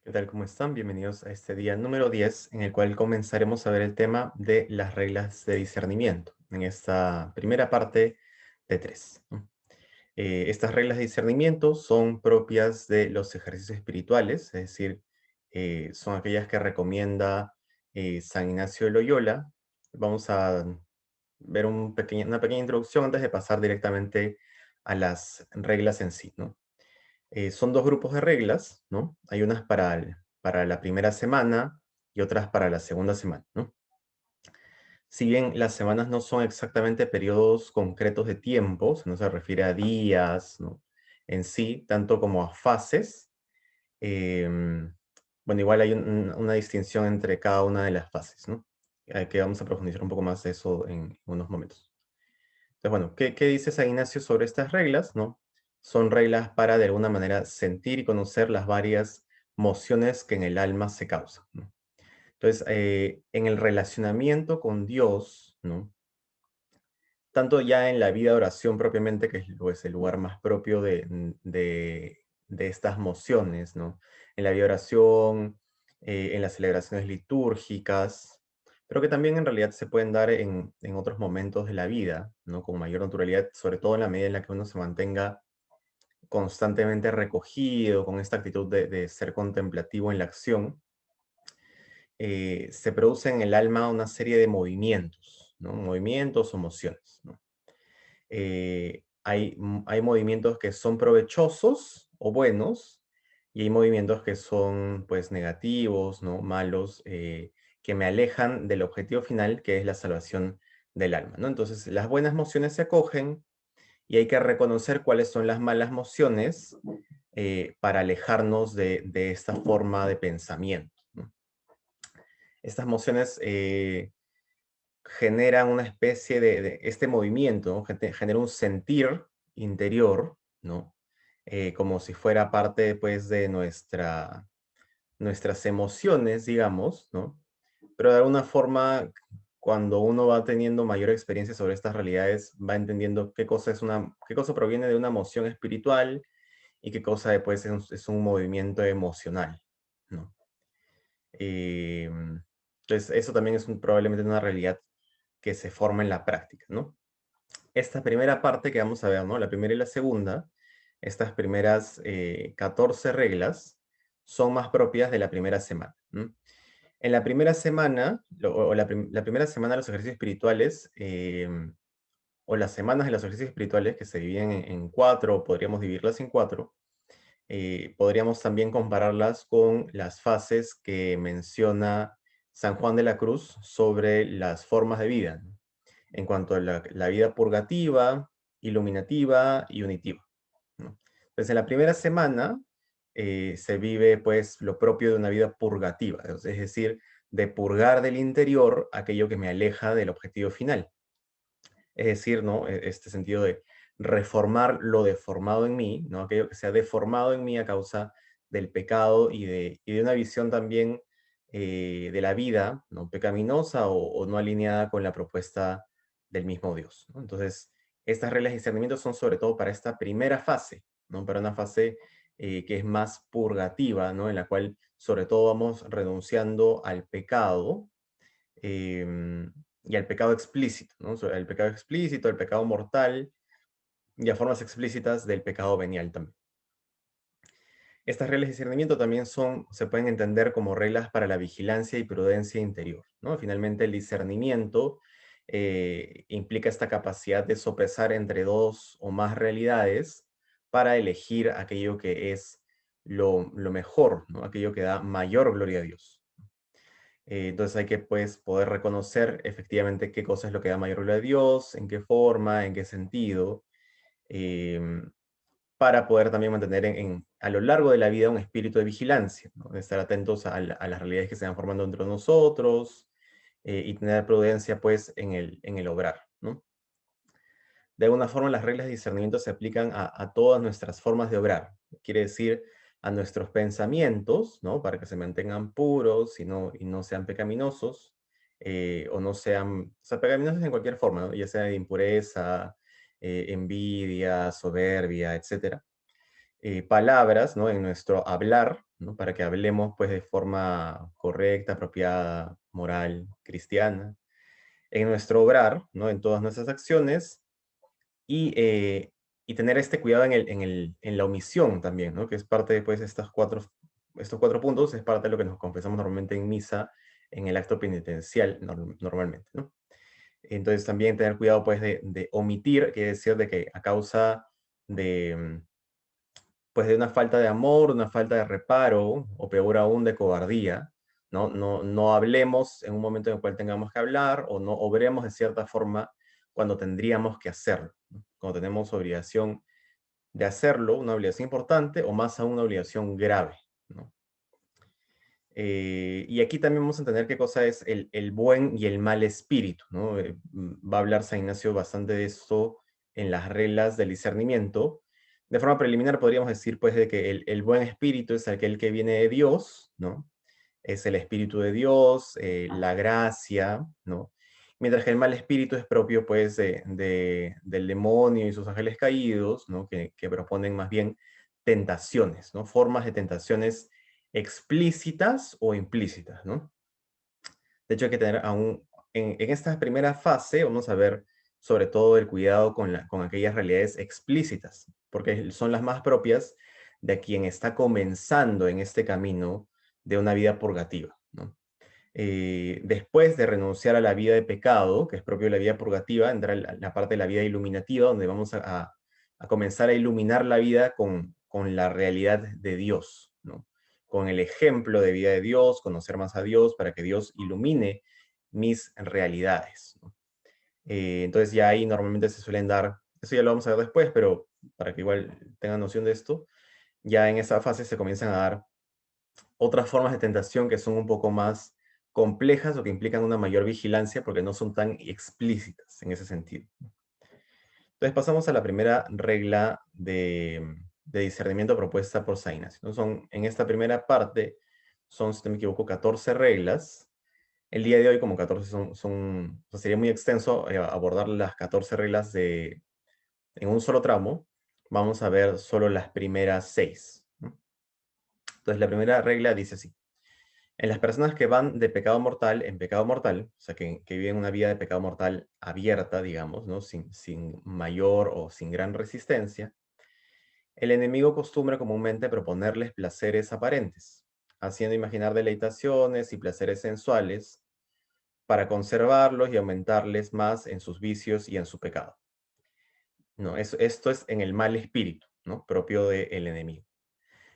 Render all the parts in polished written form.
¿Qué tal? ¿Cómo están? Bienvenidos a este día número 10, en el cual comenzaremos a ver el tema de las reglas de discernimiento, en esta primera parte de tres, ¿no? Estas reglas de discernimiento son propias de los ejercicios espirituales, es decir, son aquellas que recomienda San Ignacio de Loyola. Vamos a ver una pequeña introducción antes de pasar directamente a las reglas en sí, ¿no? Son dos grupos de reglas, ¿no? Hay unas para la primera semana y otras para la segunda semana, ¿no? Si bien las semanas no son exactamente periodos concretos de tiempo, o sea, no se refiere a días, ¿no? En sí, tanto como a fases, em, bueno, igual hay una distinción entre cada una de las fases, ¿no? Que vamos a profundizar un poco más de eso en unos momentos. Entonces, bueno, ¿qué dice San Ignacio sobre estas reglas, no? Son reglas para, de alguna manera, sentir y conocer las varias mociones que en el alma se causan, ¿no? Entonces, en el relacionamiento con Dios, ¿no? Tanto ya en la vida de oración propiamente, que es pues, el lugar más propio de estas mociones, ¿no? En la vida de oración, en las celebraciones litúrgicas, pero que también en realidad se pueden dar en otros momentos de la vida, ¿no? Con mayor naturalidad, sobre todo en la medida en la que uno se mantenga constantemente recogido, con esta actitud de ser contemplativo en la acción. Se produce en el alma una serie de movimientos, ¿no? Movimientos o mociones, ¿no? Hay movimientos que son provechosos o buenos, y hay movimientos que son pues negativos, ¿no? Malos, que me alejan del objetivo final, que es la salvación del alma, ¿no? Entonces, las buenas mociones se acogen y hay que reconocer cuáles son las malas mociones, para alejarnos de esta forma de pensamiento, ¿no? Estas mociones generan una especie de este movimiento, ¿no? Genera un sentir interior, ¿no? Como si fuera parte, pues, de nuestras emociones, digamos, ¿no? Pero de alguna forma, cuando uno va teniendo mayor experiencia sobre estas realidades, va entendiendo qué cosa proviene de una emoción espiritual y qué cosa después es un movimiento emocional, ¿no? Entonces, eso también es probablemente una realidad que se forma en la práctica, ¿no? Esta primera parte que vamos a ver, ¿no? La primera y la segunda, estas primeras 14 reglas son más propias de la primera semana, ¿no? En la primera semana, la primera semana de los ejercicios espirituales, o las semanas de los ejercicios espirituales que se dividen en cuatro, o podríamos dividirlas en cuatro, podríamos también compararlas con las fases que menciona San Juan de la Cruz sobre las formas de vida, ¿no? En cuanto a la vida purgativa, iluminativa y unitiva, ¿no? Entonces, en la primera semana se vive pues lo propio de una vida purgativa, es decir, de purgar del interior aquello que me aleja del objetivo final. Es decir, ¿no? Este sentido de reformar lo deformado en mí, ¿no? Aquello que se ha deformado en mí a causa del pecado y de una visión también de la vida, ¿no? Pecaminosa o no alineada con la propuesta del mismo Dios, ¿no? Entonces, estas reglas de discernimiento son sobre todo para esta primera fase, ¿no? Para una fase que es más purgativa, ¿no? En la cual sobre todo vamos renunciando al pecado, y al pecado explícito, ¿no? El pecado explícito, el pecado mortal y a formas explícitas del pecado venial también. Estas reglas de discernimiento también se pueden entender como reglas para la vigilancia y prudencia interior, ¿no? Finalmente, el discernimiento implica esta capacidad de sopesar entre dos o más realidades para elegir aquello que es lo mejor, ¿no? Aquello que da mayor gloria a Dios. Entonces hay que pues, poder reconocer efectivamente qué cosa es lo que da mayor gloria a Dios, en qué forma, en qué sentido, em, para poder también mantener a lo largo de la vida un espíritu de vigilancia, ¿no? De estar atentos a las realidades que se van formando entre nosotros, y tener prudencia pues en el obrar, ¿no? De alguna forma, las reglas de discernimiento se aplican a todas nuestras formas de obrar. Quiere decir, a nuestros pensamientos, ¿no? Para que se mantengan puros y no sean pecaminosos, o no sean, o sea, pecaminosos en cualquier forma, ¿no? Ya sea de impureza, envidia, soberbia, etcétera. palabras, ¿no? En nuestro hablar, ¿no? Para que hablemos pues de forma correcta, apropiada, moral, cristiana, en nuestro obrar, ¿no? En todas nuestras acciones y, y tener este cuidado en la omisión también, ¿no? Que es parte de pues, estos cuatro puntos, es parte de lo que nos confesamos normalmente en misa, en el acto penitencial normalmente, ¿no? Entonces también tener cuidado pues de omitir, quiere decir de que a causa de, pues de una falta de amor, una falta de reparo, o peor aún de cobardía, no hablemos en un momento en el cual tengamos que hablar, o no obremos de cierta forma cuando tendríamos que hacerlo, ¿no? Cuando tenemos obligación de hacerlo, una obligación importante, o más aún una obligación grave, ¿no? Y aquí también vamos a entender qué cosa es el buen y el mal espíritu, ¿no? Va a hablar San Ignacio bastante de esto en las reglas del discernimiento. De forma preliminar podríamos decir, pues, de que el buen espíritu es aquel que viene de Dios, ¿no? Es el espíritu de Dios, la gracia, ¿no? Mientras que el mal espíritu es propio, pues, del demonio y sus ángeles caídos, ¿no? Que proponen más bien tentaciones, ¿no? Formas de tentaciones explícitas o implícitas, ¿no? De hecho, hay que tener aún, en esta primera fase, vamos a ver sobre todo el cuidado con aquellas realidades explícitas, porque son las más propias de quien está comenzando en este camino de una vida purgativa, ¿no? Después de renunciar a la vida de pecado, que es propio de la vida purgativa, entra la parte de la vida iluminativa, donde vamos a comenzar a iluminar la vida con la realidad de Dios, ¿no? Con el ejemplo de vida de Dios, conocer más a Dios, para que Dios ilumine mis realidades, ¿no? Entonces ya ahí normalmente se suelen dar, eso ya lo vamos a ver después, pero para que igual tengan noción de esto, ya en esa fase se comienzan a dar otras formas de tentación que son un poco más complejas o que implican una mayor vigilancia porque no son tan explícitas en ese sentido. Entonces pasamos a la primera regla de discernimiento propuesta por San Ignacio, ¿no? En esta primera parte son, si no me equivoco, 14 reglas. El día de hoy, como 14 o sea, sería muy extenso abordar las 14 reglas en un solo tramo. Vamos a ver solo las primeras 6, ¿no? Entonces la primera regla dice así: en las personas que van de pecado mortal en pecado mortal, o sea, que viven una vida de pecado mortal abierta, digamos, ¿no? Sin mayor o sin gran resistencia, el enemigo acostumbra comúnmente proponerles placeres aparentes, haciendo imaginar deleitaciones y placeres sensuales para conservarlos y aumentarles más en sus vicios y en su pecado. No, esto es en el mal espíritu, ¿no? Propio del enemigo.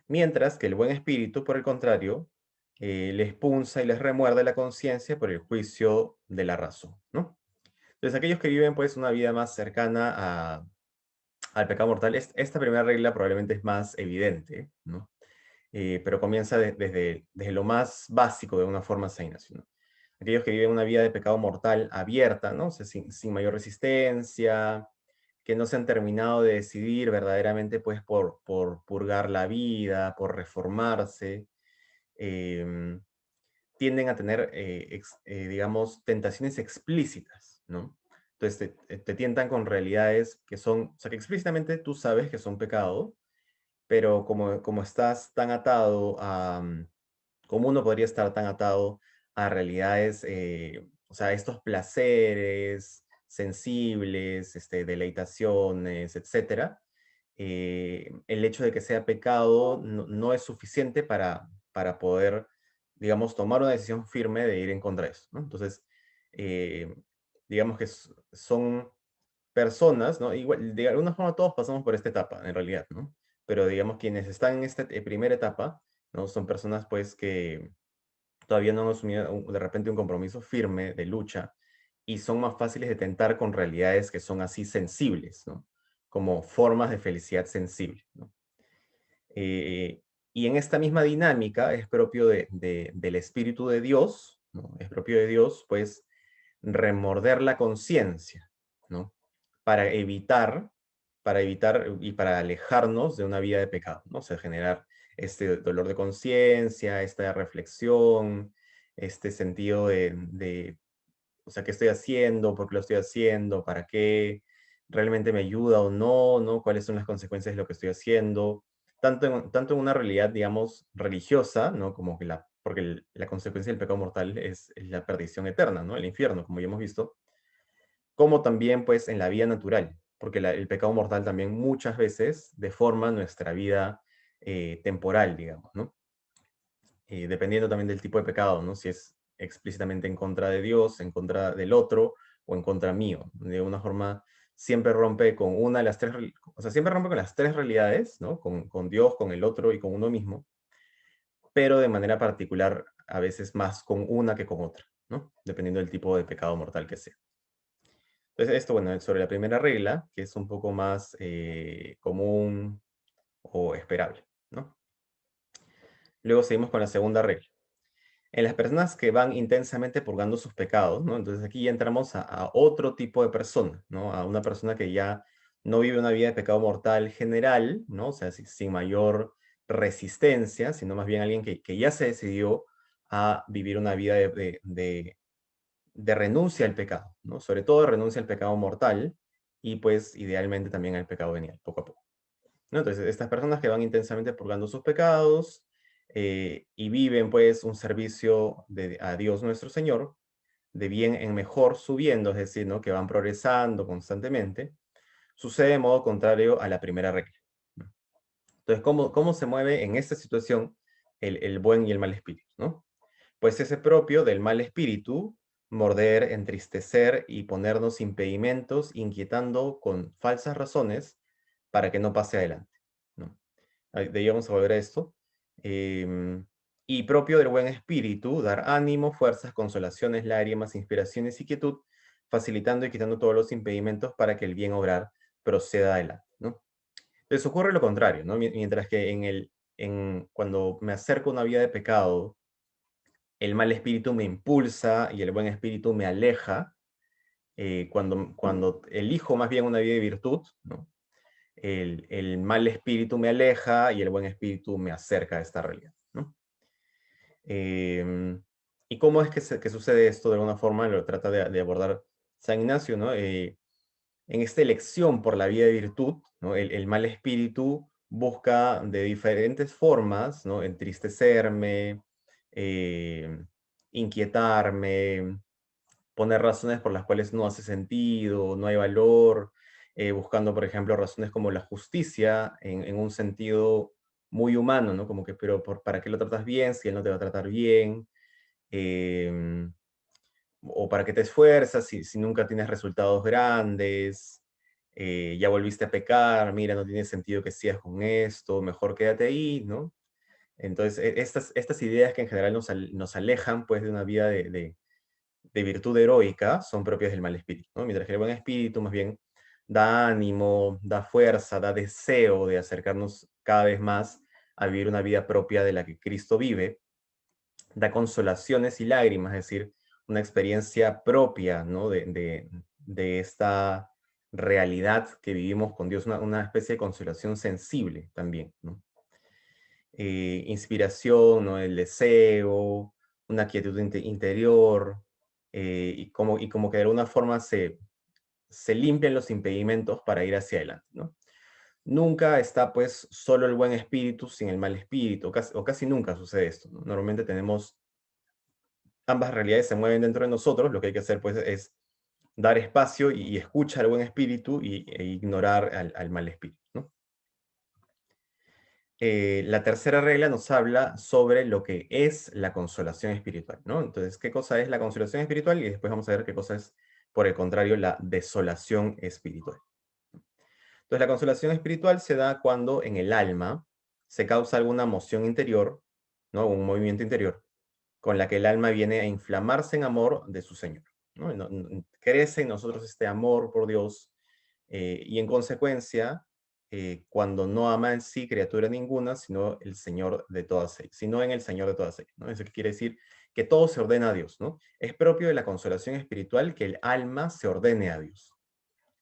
Mientras que el buen espíritu, por el contrario, les punza y les remuerde la conciencia por el juicio de la razón, ¿no? Entonces, aquellos que viven pues una vida más cercana al pecado mortal, esta primera regla probablemente es más evidente, ¿no? Pero comienza desde lo más básico de una forma San Ignacio, ¿no? Aquellos que viven una vida de pecado mortal abierta, ¿no? O sea, sin mayor resistencia, que no se han terminado de decidir verdaderamente pues por purgar la vida, por reformarse, em, tienden a tener, digamos, tentaciones explícitas, ¿no? Entonces te tientan con realidades que son, o sea, que explícitamente tú sabes que son pecado, pero como estás tan atado como uno podría estar tan atado a realidades, o sea, estos placeres sensibles, deleitaciones, etcétera, el hecho de que sea pecado no es suficiente para poder, digamos, tomar una decisión firme de ir en contra de eso, ¿no? Entonces, eh, digamos que son personas, ¿no? Igual, de alguna forma todos pasamos por esta etapa, en realidad, ¿no? Pero digamos, quienes están en esta primera etapa, ¿no? Son personas, pues, que todavía no han asumido de repente un compromiso firme de lucha y son más fáciles de tentar con realidades que son así sensibles, ¿no? Como formas de felicidad sensible, ¿no? Eh, y en esta misma dinámica es propio del Espíritu de Dios, ¿no? Es propio de Dios, pues, remorder la conciencia, ¿no? Para evitar, para evitar y para alejarnos de una vida de pecado, ¿no? O sea, generar este dolor de conciencia, esta reflexión, este sentido o sea, ¿qué estoy haciendo? ¿Por qué lo estoy haciendo? ¿Para qué? ¿Realmente me ayuda o no? ¿No? ¿Cuáles son las consecuencias de lo que estoy haciendo? tanto en una realidad, digamos, religiosa, ¿no? Como que porque la consecuencia del pecado mortal es la perdición eterna, ¿no? El infierno, como ya hemos visto, como también, pues, en la vida natural, porque el pecado mortal también muchas veces deforma nuestra vida temporal, digamos, ¿no? Dependiendo también del tipo de pecado, ¿no? Si es explícitamente en contra de Dios, en contra del otro o en contra mío. De una forma, siempre rompe con una de las tres, o sea, siempre rompe con las tres realidades, ¿no? Con Dios, con el otro y con uno mismo, pero de manera particular, a veces más con una que con otra, ¿no? Dependiendo del tipo de pecado mortal que sea. Entonces, esto, bueno, es sobre la primera regla, que es un poco más común o esperable, ¿no? Luego seguimos con la segunda regla. En las personas que van intensamente purgando sus pecados, ¿no? Entonces aquí ya entramos a otro tipo de persona, ¿no? A una persona que ya no vive una vida de pecado mortal general, ¿no? O sea, sin mayor resistencia, sino más bien alguien que ya se decidió a vivir una vida de renuncia al pecado, ¿no? Sobre todo renuncia al pecado mortal y pues idealmente también al pecado venial, poco a poco, ¿no? Entonces, estas personas que van intensamente purgando sus pecados y viven pues un servicio a Dios nuestro Señor, de bien en mejor subiendo, es decir, ¿no? Que van progresando constantemente, sucede de modo contrario a la primera regla, ¿no? Entonces, ¿cómo se mueve en esta situación el buen y el mal espíritu, ¿no? Pues ese propio del mal espíritu, morder, entristecer y ponernos impedimentos, inquietando con falsas razones para que no pase adelante, ¿no? De ahí vamos a volver a esto. Em, y propio del buen espíritu, dar ánimo, fuerzas, consolaciones, lágrimas, inspiraciones y quietud, facilitando y quitando todos los impedimentos para que el bien obrar proceda adelante, ¿no? Entonces ocurre lo contrario, ¿no? Mientras que cuando me acerco a una vida de pecado, el mal espíritu me impulsa y el buen espíritu me aleja, cuando elijo más bien una vida de virtud, ¿no? El mal espíritu me aleja y el buen espíritu me acerca a esta realidad, ¿no? Em, ¿Y cómo es que sucede esto? De alguna forma lo trata de abordar San Ignacio, ¿no? En esta elección por la vida de virtud, ¿no? El mal espíritu busca de diferentes formas, ¿no? Entristecerme, inquietarme, poner razones por las cuales no hace sentido, no hay valor, buscando, por ejemplo, razones como la justicia en un sentido muy humano, ¿no? Como que, pero ¿para qué lo tratas bien si él no te va a tratar bien? Em, o para qué te esfuerzas si nunca tienes resultados grandes, ya volviste a pecar, mira, no tiene sentido que sigas con esto, mejor quédate ahí, ¿no? Entonces, estas ideas que en general nos alejan, pues, de una vida de virtud heroica son propias del mal espíritu, ¿no? Mientras que el buen espíritu más bien da ánimo, da fuerza, da deseo de acercarnos cada vez más a vivir una vida propia de la que Cristo vive, da consolaciones y lágrimas, es decir, una experiencia propia, ¿no? De esta realidad que vivimos con Dios, una especie de consolación sensible también, ¿no? Inspiración, ¿no? El deseo, una quietud interior, y como que de alguna forma se limpian los impedimentos para ir hacia adelante, ¿no? Nunca está pues solo el buen espíritu sin el mal espíritu, o casi nunca sucede esto, ¿no? Normalmente tenemos ambas realidades se mueven dentro de nosotros, lo que hay que hacer pues es dar espacio y escuchar al buen espíritu e ignorar al mal espíritu, ¿no? La tercera regla nos habla sobre lo que es la consolación espiritual, ¿no? Entonces, ¿qué cosa es la consolación espiritual? Y después vamos a ver qué cosa es, por el contrario, la desolación espiritual. Entonces, la consolación espiritual se da cuando en el alma se causa alguna moción interior, ¿no? Un movimiento interior, con la que el alma viene a inflamarse en amor de su Señor, ¿no? Crece en nosotros este amor por Dios, y en consecuencia, cuando no ama en sí criatura ninguna, sino el Señor de todas ellas, sino en el Señor de todas ellas, ¿no? Eso quiere decir que todo se ordena a Dios, ¿no? Es propio de la consolación espiritual que el alma se ordene a Dios,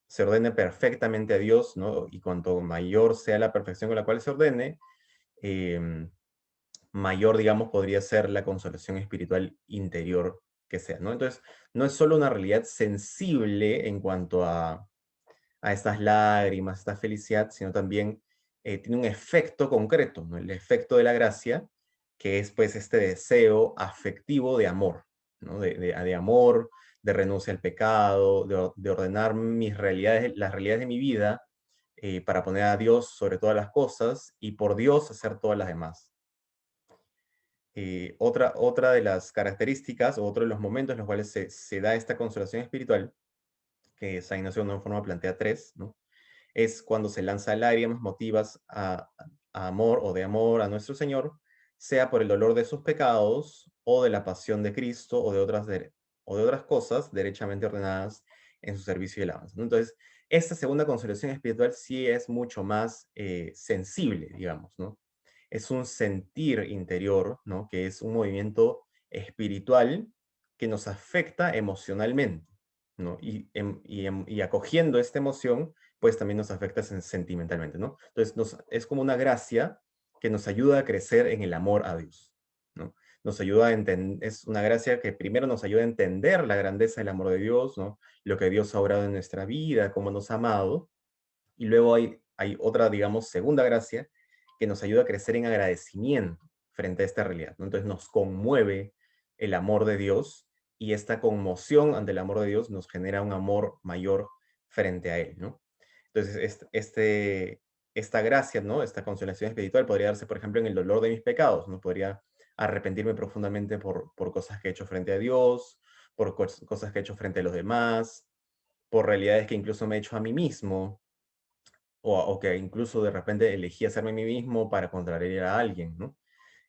se ordene perfectamente a Dios, ¿no? Y cuanto mayor sea la perfección con la cual se ordene, em, mayor, digamos, podría ser la consolación espiritual interior que sea, ¿no? Entonces, no es solo una realidad sensible en cuanto a estas lágrimas, esta felicidad, sino también tiene un efecto concreto, ¿no? El efecto de la gracia, que es pues este deseo afectivo de amor, ¿no? De amor, de renuncia al pecado, de ordenar mis realidades, las realidades de mi vida, para poner a Dios sobre todas las cosas y por Dios hacer todas las demás. Otra de las características, o otro de los momentos en los cuales se da esta consolación espiritual, que San Ignacio de una forma plantea tres, ¿no? Es cuando se lanza lágrimas motivas a amor o de amor a nuestro Señor, sea por el dolor de sus pecados o de la pasión de Cristo o de otras cosas derechamente ordenadas en su servicio y alabanza, ¿no? Entonces, esta segunda consolación espiritual sí es mucho más sensible, digamos, ¿no? Es un sentir interior, ¿no? Que es un movimiento espiritual que nos afecta emocionalmente, ¿no? Y acogiendo esta emoción, pues también nos afecta sentimentalmente, ¿no? Entonces es como una gracia que nos ayuda a crecer en el amor a Dios, ¿no? Nos ayuda a entender, es una gracia que primero nos ayuda a entender la grandeza del amor de Dios, ¿no? Lo que Dios ha obrado en nuestra vida, cómo nos ha amado, y luego hay otra, digamos, segunda gracia que nos ayuda a crecer en agradecimiento frente a esta realidad, ¿no? Entonces nos conmueve el amor de Dios y esta conmoción ante el amor de Dios nos genera un amor mayor frente a Él, ¿no? Entonces, esta gracia, ¿no? Esta consolación espiritual podría darse, por ejemplo, en el dolor de mis pecados, ¿no? Podría arrepentirme profundamente por cosas que he hecho frente a Dios, por cosas que he hecho frente a los demás, por realidades que incluso me he hecho a mí mismo, o que incluso de repente elegí hacerme a mí mismo para contrariar a alguien, ¿no?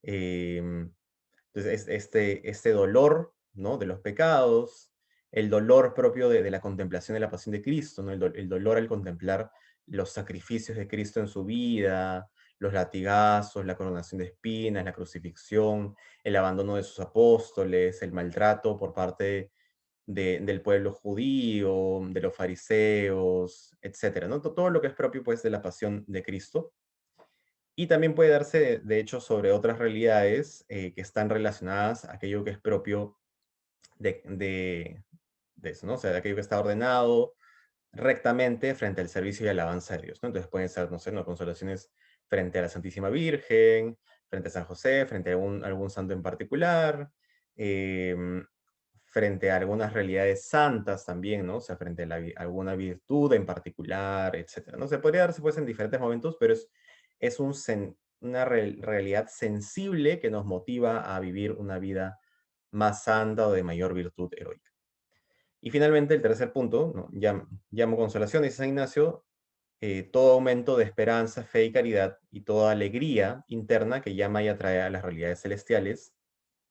Entonces, este dolor, ¿no? De los pecados, el dolor propio de la contemplación de la pasión de Cristo, ¿no? El dolor al contemplar los sacrificios de Cristo en su vida, los latigazos, la coronación de espinas, la crucifixión, el abandono de sus apóstoles, el maltrato por parte del pueblo judío, de los fariseos, etcétera, ¿no? Todo lo que es propio, pues, de la pasión de Cristo. Y también puede darse, de hecho, sobre otras realidades que están relacionadas a aquello que es propio de, de, de eso, ¿no? O sea, de aquello que está ordenado rectamente frente al servicio y alabanza de Dios, ¿no? Entonces pueden ser, no sé, ¿no? Consolaciones frente a la Santísima Virgen, frente a San José, frente a algún santo en particular, em, frente a algunas realidades santas también, ¿no? O sea, frente a alguna virtud en particular, etcétera, ¿no? Se podría darse pues en diferentes momentos, pero es una realidad sensible que nos motiva a vivir una vida más santa o de mayor virtud heroica. Y finalmente, el tercer punto, ¿no? Llamo consolación, dice San Ignacio, todo aumento de esperanza, fe y caridad, y toda alegría interna que llama y atrae a las realidades celestiales,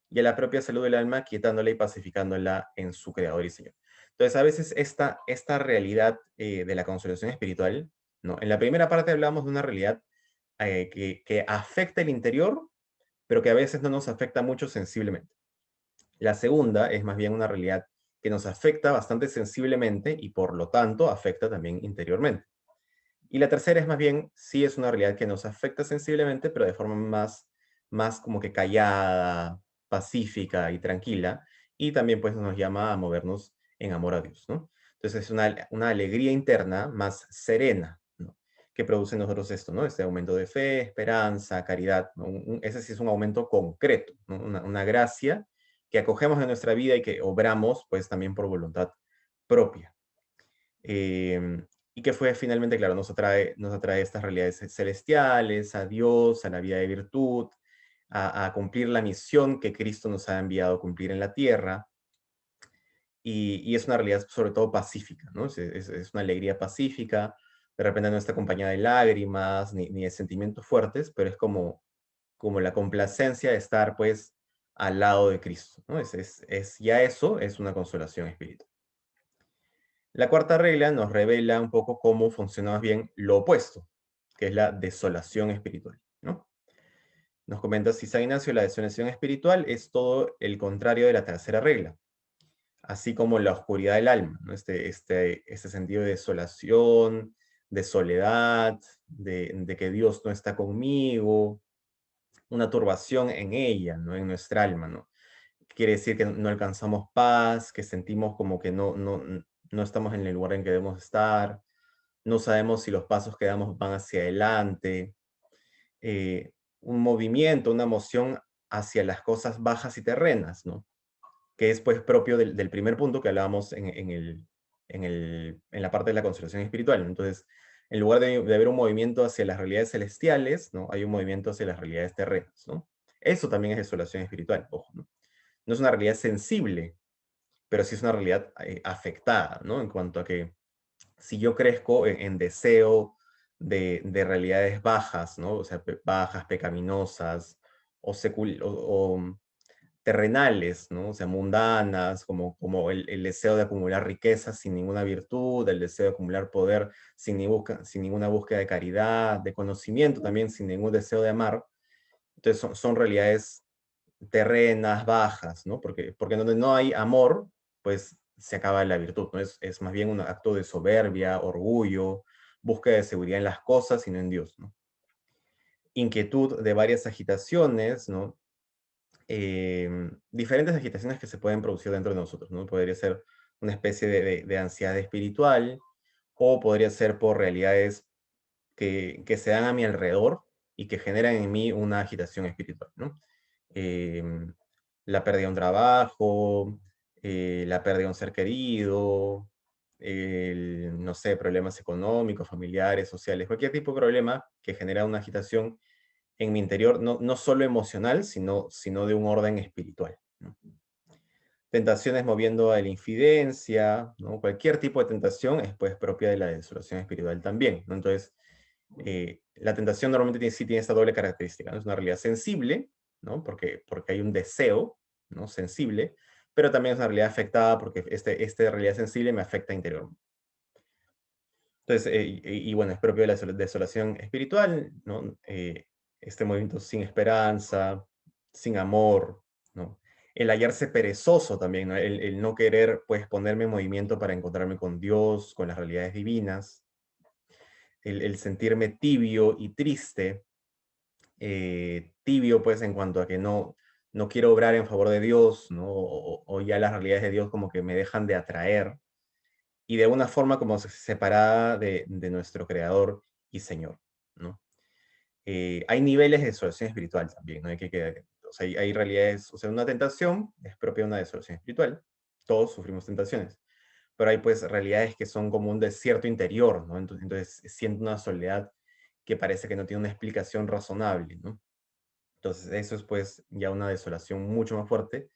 y a la propia salud del alma, quietándola y pacificándola en su Creador y Señor. Entonces, a veces esta realidad de la consolación espiritual, ¿no? En la primera parte hablamos de una realidad que afecta el interior, pero que a veces no nos afecta mucho sensiblemente. La segunda es más bien una realidad que nos afecta bastante sensiblemente y por lo tanto afecta también interiormente. Y la tercera es más bien, sí es una realidad que nos afecta sensiblemente, pero de forma más como que callada, pacífica y tranquila, y también pues nos llama a movernos en amor a Dios, ¿no? Entonces es una alegría interna más serena, ¿no? Que produce en nosotros esto, ¿no? Este aumento de fe, esperanza, caridad, ¿no? Ese sí es un aumento concreto, ¿no? Una gracia que acogemos en nuestra vida y que obramos pues también por voluntad propia. Y que fue finalmente, claro, nos atrae estas realidades celestiales, a Dios, a la vida de virtud, a cumplir la misión que Cristo nos ha enviado a cumplir en la tierra. Y es una realidad sobre todo pacífica, ¿no? Es una alegría pacífica, de repente no está acompañada de lágrimas ni de sentimientos fuertes, pero es como la complacencia de estar pues al lado de Cristo, ¿no? Ya eso es una consolación espiritual. La cuarta regla nos revela un poco cómo funciona más bien lo opuesto, que es la desolación espiritual, ¿no? Nos comenta si San Ignacio, la desolación espiritual es todo el contrario de la tercera regla, así como la oscuridad del alma, ¿no? Este sentido de desolación, de soledad, de que Dios no está conmigo, una turbación en ella, ¿no? En nuestra alma, ¿no? Quiere decir que no alcanzamos paz, que sentimos como que no estamos en el lugar en que debemos estar, no sabemos si los pasos que damos van hacia adelante, un movimiento, una moción hacia las cosas bajas y terrenas, ¿no? Que es pues propio del primer punto que hablábamos en la parte de la constelación espiritual. Entonces, en lugar de haber un movimiento hacia las realidades celestiales, ¿no? Hay un movimiento hacia las realidades terrenas, ¿no? Eso también es desolación espiritual, ojo, ¿no? No es una realidad sensible, pero sí es una realidad afectada, ¿no? En cuanto a que si yo crezco en deseo de realidades bajas, ¿no? O sea, bajas, pecaminosas, o terrenales, ¿no? O sea, mundanas, como el deseo de acumular riquezas sin ninguna virtud, el deseo de acumular poder sin ninguna búsqueda de caridad, de conocimiento también, sin ningún deseo de amar. Entonces son realidades terrenas, bajas, ¿no? Porque donde no hay amor, pues se acaba la virtud, ¿no? Es más bien un acto de soberbia, orgullo, búsqueda de seguridad en las cosas y no en Dios, ¿no? Inquietud de varias agitaciones, ¿no? Diferentes agitaciones que se pueden producir dentro de nosotros, ¿no? Podría ser una especie de ansiedad espiritual, o podría ser por realidades que se dan a mi alrededor y que generan en mí una agitación espiritual, ¿no? Em, la pérdida de un trabajo, la pérdida de un ser querido, no sé, problemas económicos, familiares, sociales, cualquier tipo de problema que genera una agitación en mi interior, no solo emocional, sino de un orden espiritual, ¿no? Tentaciones moviendo a la infidencia, ¿no? Cualquier tipo de tentación es pues propia de la desolación espiritual también, ¿no? Entonces, la tentación normalmente sí tiene esta doble característica, ¿no? Es una realidad sensible, ¿no? Porque hay un deseo, ¿no? Sensible, pero también es una realidad afectada porque esta realidad sensible me afecta interiormente. Entonces, bueno, es propio de la desolación espiritual, ¿no? Este movimiento sin esperanza, sin amor, ¿no? El hallarse perezoso también, ¿no? El no querer, pues, ponerme en movimiento para encontrarme con Dios, con las realidades divinas, el sentirme tibio y triste, tibio, pues, en cuanto a que no quiero obrar en favor de Dios, ¿no? O ya las realidades de Dios como que me dejan de atraer, y de una forma como separada de nuestro Creador y Señor, ¿no? Hay niveles de desolación espiritual también, ¿no? O sea, hay realidades, o sea, una tentación es propia de una desolación espiritual, todos sufrimos tentaciones, pero hay pues realidades que son como un desierto interior, ¿no? Entonces siento una soledad que parece que no tiene una explicación razonable, ¿no? Entonces eso es pues ya una desolación mucho más fuerte,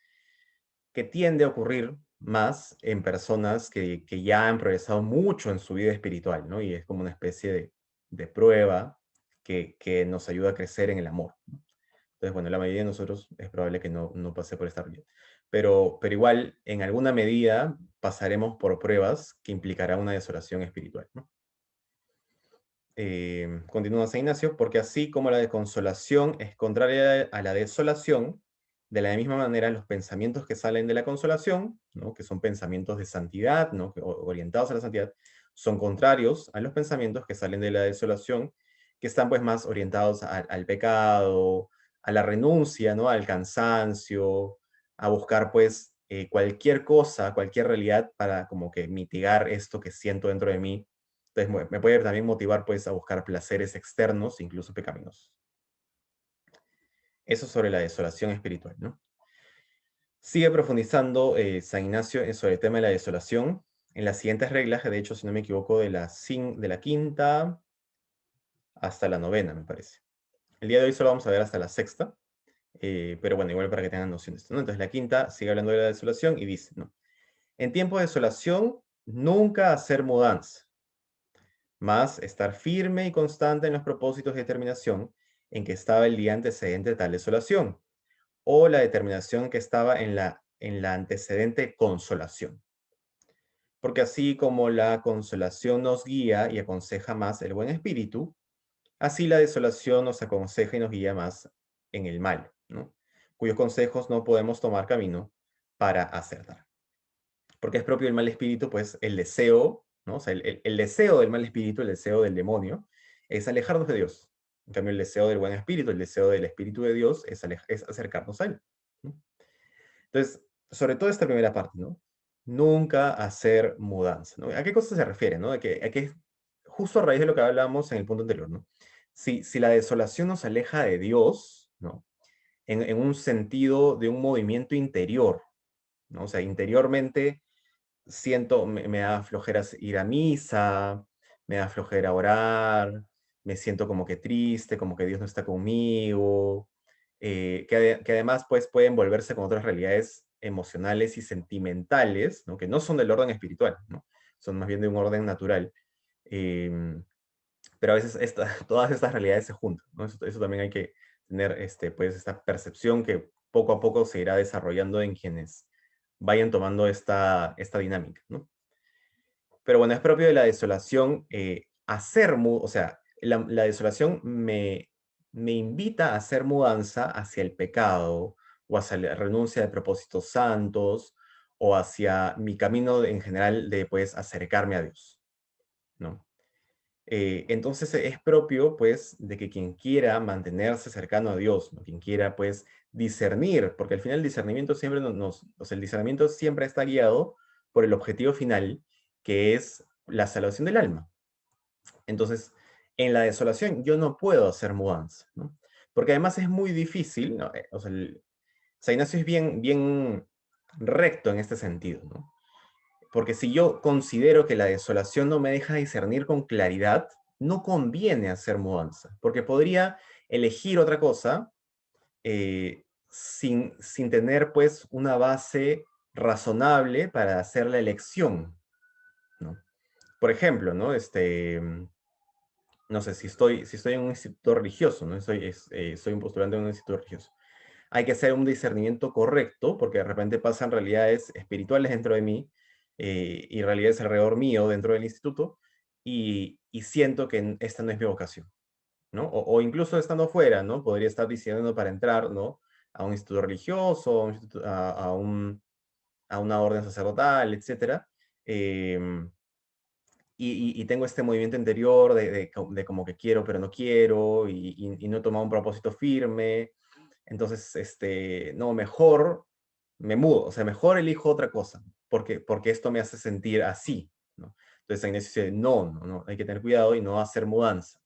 que tiende a ocurrir más en personas que ya han progresado mucho en su vida espiritual, ¿no? Y es como una especie de prueba que nos ayuda a crecer en el amor, ¿no? Entonces, bueno, la mayoría de nosotros es probable que no pase por esta realidad. Pero igual, en alguna medida, pasaremos por pruebas que implicará una desolación espiritual, ¿no? Continúa San Ignacio, porque así como la desconsolación es contraria a la desolación, de la misma manera los pensamientos que salen de la consolación, ¿no? Que son pensamientos de santidad, ¿no? Orientados a la santidad, son contrarios a los pensamientos que salen de la desolación, que están pues más orientados al pecado, a la renuncia, ¿no? Al cansancio, a buscar pues cualquier cosa, cualquier realidad para como que mitigar esto que siento dentro de mí. Entonces me puede también motivar pues a buscar placeres externos, incluso pecaminosos. Eso sobre la desolación espiritual, ¿no? Sigue profundizando San Ignacio sobre el tema de la desolación en las siguientes reglas, de hecho, si no me equivoco, de la quinta hasta la novena, me parece. El día de hoy solo vamos a ver hasta la sexta, pero bueno, igual para que tengan noción de esto, ¿no? Entonces la quinta sigue hablando de la desolación y dice, ¿no? En tiempo de desolación, nunca hacer mudanza, más estar firme y constante en los propósitos de determinación en que estaba el día antecedente de tal desolación, o la determinación que estaba en la antecedente consolación. Porque así como la consolación nos guía y aconseja más el buen espíritu, así la desolación nos aconseja y nos guía más en el mal, ¿no? Cuyos consejos no podemos tomar camino para acertar. Porque es propio del mal espíritu, pues el deseo, ¿no? O sea, el deseo del mal espíritu, el deseo del demonio, es alejarnos de Dios. En cambio, el deseo del buen espíritu, el deseo del espíritu de Dios, es acercarnos a Él, ¿no? Entonces, sobre todo esta primera parte, ¿no? Nunca hacer mudanza, ¿no? ¿A qué cosa se refiere, no? A que justo a raíz de lo que hablábamos en el punto anterior, ¿no? si la desolación nos aleja de Dios, ¿no? En un sentido de un movimiento interior, ¿no? O sea, interiormente siento, me da flojera ir a misa, me da flojera orar, me siento como que triste, como que Dios no está conmigo, que además pues pueden volverse con otras realidades emocionales y sentimentales, ¿no? Que no son del orden espiritual, ¿no? Son más bien de un orden natural. Em, pero a veces todas estas realidades se juntan, ¿no? Eso también hay que tener pues, esta percepción que poco a poco se irá desarrollando en quienes vayan tomando esta dinámica, ¿no? Pero bueno, es propio de la desolación o sea, la desolación me invita a hacer mudanza hacia el pecado o hacia la renuncia de propósitos santos o hacia mi camino en general de pues acercarme a Dios, ¿no? Entonces es propio, pues, de que quien quiera mantenerse cercano a Dios, ¿no? Quien quiera, pues, discernir, porque al final el discernimiento siempre o sea, el discernimiento siempre está guiado por el objetivo final, que es la salvación del alma. Entonces, en la desolación yo no puedo hacer mudanza, ¿no? Porque además es muy difícil, ¿no? O sea, San Ignacio es bien recto en este sentido, ¿no? Porque si yo considero que la desolación no me deja discernir con claridad, no conviene hacer mudanza, porque podría elegir otra cosa sin tener pues una base razonable para hacer la elección, ¿no? Por ejemplo, ¿no? No sé, si estoy en un instituto religioso, ¿no? Soy un postulante en un instituto religioso. Hay que hacer un discernimiento correcto, porque de repente pasan realidades espirituales dentro de mí y realidades alrededor mío dentro del instituto, y siento que esta no es mi vocación, ¿no? O incluso estando fuera, ¿no? Podría estar diciendo para entrar, ¿no? A un instituto religioso, a una orden sacerdotal, etcétera. em, y tengo este movimiento interior de como que quiero, pero no quiero, y no he tomado un propósito firme. Entonces, no, mejor me mudo, o sea, mejor elijo otra cosa, porque esto me hace sentir así, ¿no? Entonces, San Ignacio dice, no, no, no, hay que tener cuidado y no hacer mudanza,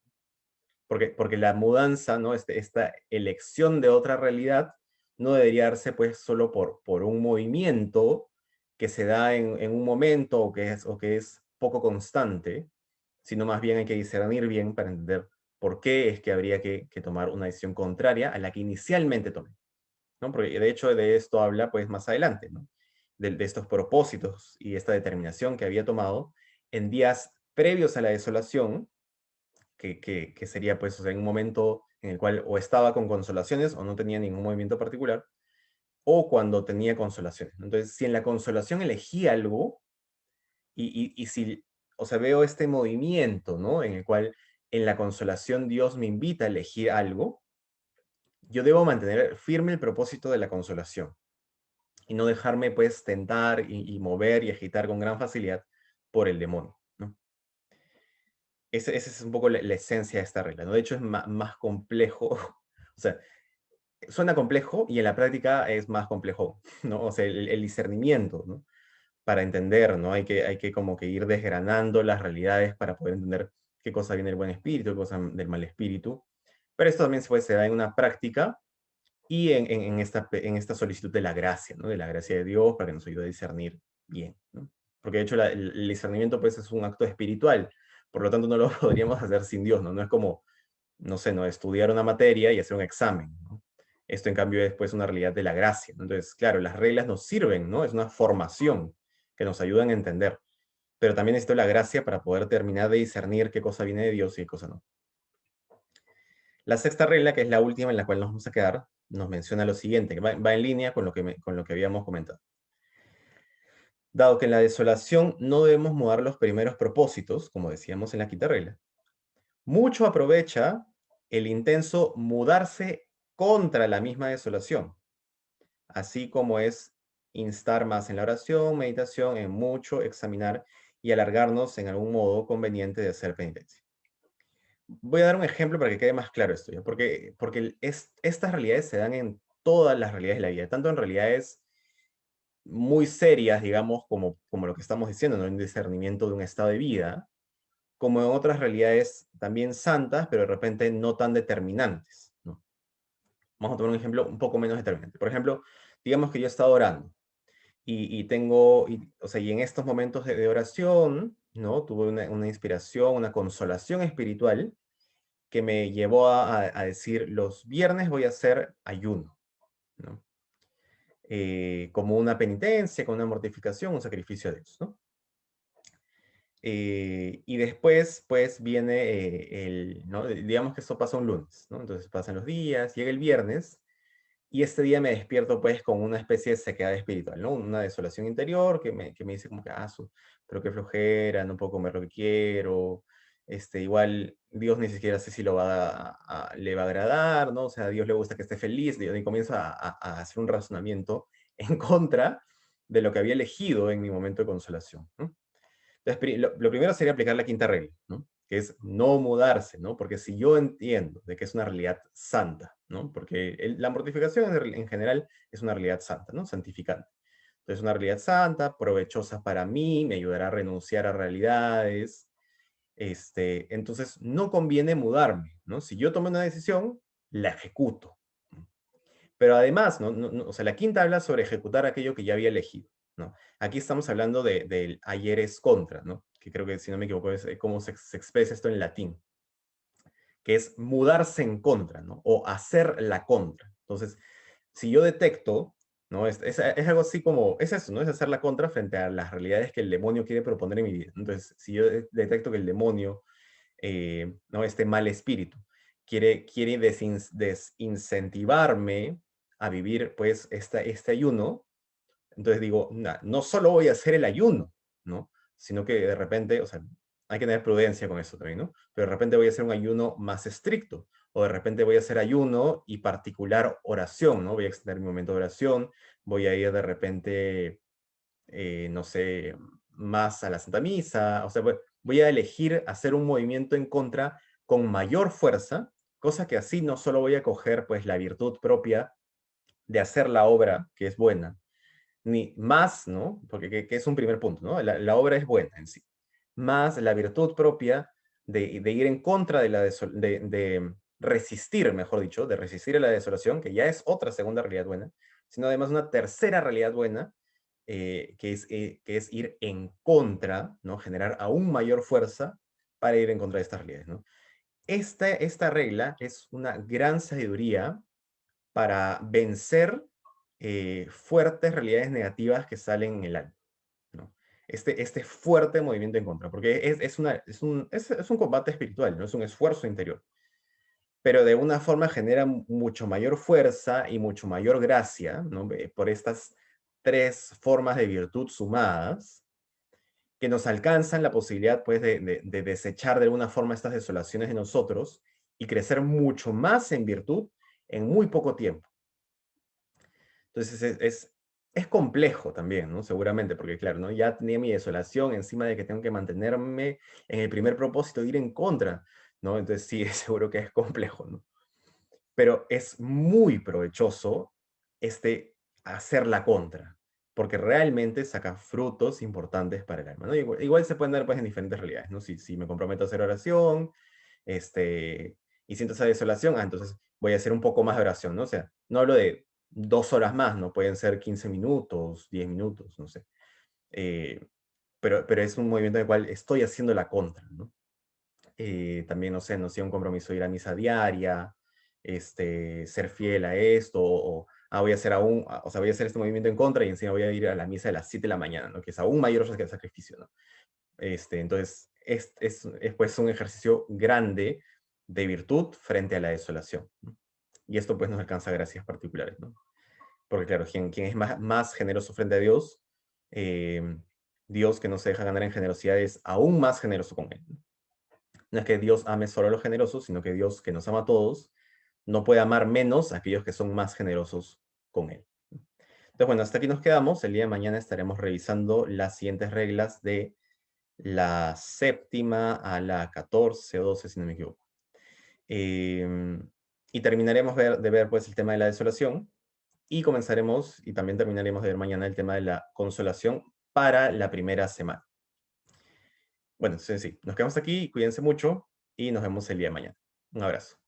porque la mudanza, ¿no? Esta elección de otra realidad no debería darse pues solo por un movimiento que se da en un momento o que es poco constante, sino más bien hay que discernir bien para entender por qué es que habría que tomar una decisión contraria a la que inicialmente tomé, ¿no? Porque de hecho de esto habla pues más adelante, ¿no? De estos propósitos y esta determinación que había tomado en días previos a la desolación, que sería pues, o sea, en un momento en el cual o estaba con consolaciones o no tenía ningún movimiento particular, o cuando tenía consolaciones. Entonces, si en la consolación elegí algo, y si, o sea, veo este movimiento, ¿no? En el cual en la consolación Dios me invita a elegir algo, yo debo mantener firme el propósito de la consolación y no dejarme pues tentar y mover y agitar con gran facilidad por el demonio, ¿no? Esa es un poco la esencia de esta regla, ¿no? De hecho, es más complejo, o sea, suena complejo y en la práctica es más complejo, ¿no? O sea, el discernimiento, ¿no? Para entender, ¿no? Hay que como que ir desgranando las realidades para poder entender qué cosa viene del buen espíritu, qué cosa del mal espíritu. Pero esto también se da en una práctica y en esta solicitud de la gracia, ¿no? De la gracia de Dios para que nos ayude a discernir bien, ¿no? Porque de hecho el discernimiento pues es un acto espiritual, por lo tanto no lo podríamos hacer sin Dios, ¿no? No es como, no sé, ¿no? Estudiar una materia y hacer un examen, ¿no? Esto en cambio es pues una realidad de la gracia, ¿no? Entonces, claro, las reglas nos sirven, ¿no? Es una formación que nos ayudan a entender, pero también necesito la gracia para poder terminar de discernir qué cosa viene de Dios y qué cosa no. La sexta regla, que es la última en la cual nos vamos a quedar, nos menciona lo siguiente, que va en línea con lo que habíamos comentado. Dado que en la desolación no debemos mudar los primeros propósitos, como decíamos en la quinta regla, mucho aprovecha el intenso mudarse contra la misma desolación, así como es instar más en la oración, meditación, en mucho examinar y alargarnos en algún modo conveniente de hacer penitencia. Voy a dar un ejemplo para que quede más claro esto, ¿ya? Porque estas realidades se dan en todas las realidades de la vida, tanto en realidades muy serias, digamos, como lo que estamos diciendo, ¿no? Un discernimiento de un estado de vida, como en otras realidades también santas, pero de repente no tan determinantes, ¿no? Vamos a tomar un ejemplo un poco menos determinante. Por ejemplo, digamos que yo he estado orando o sea, y en estos momentos de oración, ¿no? Tuve una inspiración, una consolación espiritual que me llevó a decir, los viernes voy a hacer ayuno, ¿no? Como una penitencia, como una mortificación, un sacrificio de Dios, ¿no? Y después, pues, viene ¿no? Digamos que esto pasa un lunes, ¿no? Entonces pasan los días, llega el viernes, y este día me despierto, pues, con una especie de sequedad espiritual, ¿no? Una desolación interior que me dice como que, pero qué flojera, no puedo comer lo que quiero, igual Dios ni siquiera sé si le va a agradar, ¿no? O sea, a Dios le gusta que esté feliz, y comienzo a hacer un razonamiento en contra de lo que había elegido en mi momento de consolación, ¿no? Entonces, lo primero sería aplicar la quinta regla, ¿no? Que es no mudarse, ¿no? Porque si yo entiendo de que es una realidad santa, ¿no? Porque la mortificación en general es una realidad santa, ¿no? Santificante. Entonces, una realidad santa, provechosa para mí, me ayudará a renunciar a realidades. Entonces, no conviene mudarme, ¿no? Si yo tomo una decisión, la ejecuto. Pero además, o sea, la quinta habla sobre ejecutar aquello que ya había elegido, ¿no? Aquí estamos hablando del ayer es contra, ¿no? Que creo que, si no me equivoco, es cómo se expresa esto en latín, que es mudarse en contra, ¿no? O hacer la contra. Entonces, si yo detecto, ¿no? Es algo así como, es eso, ¿no? Es hacer la contra frente a las realidades que el demonio quiere proponer en mi vida. Entonces, si yo detecto que el demonio, ¿no? Este mal espíritu, quiere desincentivarme a vivir, pues, este ayuno, entonces digo, no solo voy a hacer el ayuno, ¿no? Sino que de repente, o sea, hay que tener prudencia con eso también, ¿no? Pero de repente voy a hacer un ayuno más estricto, o de repente voy a hacer ayuno y particular oración, ¿no? Voy a extender mi momento de oración, voy a ir de repente, no sé, más a la Santa Misa, o sea, voy a elegir hacer un movimiento en contra con mayor fuerza, cosa que así no solo voy a coger, pues, la virtud propia de hacer la obra que es buena, ni más, ¿no? Porque que es un primer punto, ¿no? La obra es buena en sí. Más la virtud propia de ir en contra de resistir, mejor dicho, de resistir a la desolación, que ya es otra segunda realidad buena, sino además una tercera realidad buena, que es ir en contra, ¿no? Generar aún mayor fuerza para ir en contra de estas realidades, ¿no? Esta regla es una gran sabiduría para vencer fuertes realidades negativas que salen en el alma, ¿no? Este fuerte movimiento en contra, porque es un combate espiritual, ¿no? Es un esfuerzo interior, pero de una forma genera mucho mayor fuerza y mucho mayor gracia, ¿no? Por estas tres formas de virtud sumadas, que nos alcanzan la posibilidad, pues, de desechar de alguna forma estas desolaciones de nosotros y crecer mucho más en virtud en muy poco tiempo. Entonces es complejo también, ¿no? Seguramente, porque claro, ¿no? Ya tenía mi desolación encima de que tengo que mantenerme en el primer propósito de ir en contra, ¿no? Entonces sí, seguro que es complejo, ¿no? Pero es muy provechoso hacer la contra, porque realmente saca frutos importantes para el alma, ¿no? Igual se pueden dar, pues, en diferentes realidades, ¿no? Si me comprometo a hacer oración, y siento esa desolación, entonces voy a hacer un poco más de oración, ¿no? O sea, no hablo de 2 horas más, ¿no? Pueden ser 15 minutos, 10 minutos, no sé. Eh, pero es un movimiento en el cual estoy haciendo la contra, ¿no? También, no sé, un compromiso de ir a misa diaria, ser fiel a esto, voy a hacer o sea, voy a hacer este movimiento en contra y encima voy a ir a la misa de las 7 de la mañana, ¿no? Que es aún mayor que el sacrificio, ¿no? Entonces, es pues un ejercicio grande de virtud frente a la desolación, ¿no? Y esto pues nos alcanza gracias particulares, ¿no? Porque claro, quien es más generoso frente a Dios, eh, Dios, que no se deja ganar en generosidad, es aún más generoso con él, ¿no? No es que Dios ame solo a los generosos, sino que Dios, que nos ama a todos, no puede amar menos a aquellos que son más generosos con él. Entonces, bueno, hasta aquí nos quedamos. El día de mañana estaremos revisando las siguientes reglas de la séptima a la 14 o 12, si no me equivoco. Y terminaremos de ver, pues, el tema de la desolación, y comenzaremos y también terminaremos de ver mañana el tema de la consolación para la primera semana. Bueno, sí, sí, nos quedamos aquí, cuídense mucho y nos vemos el día de mañana. Un abrazo.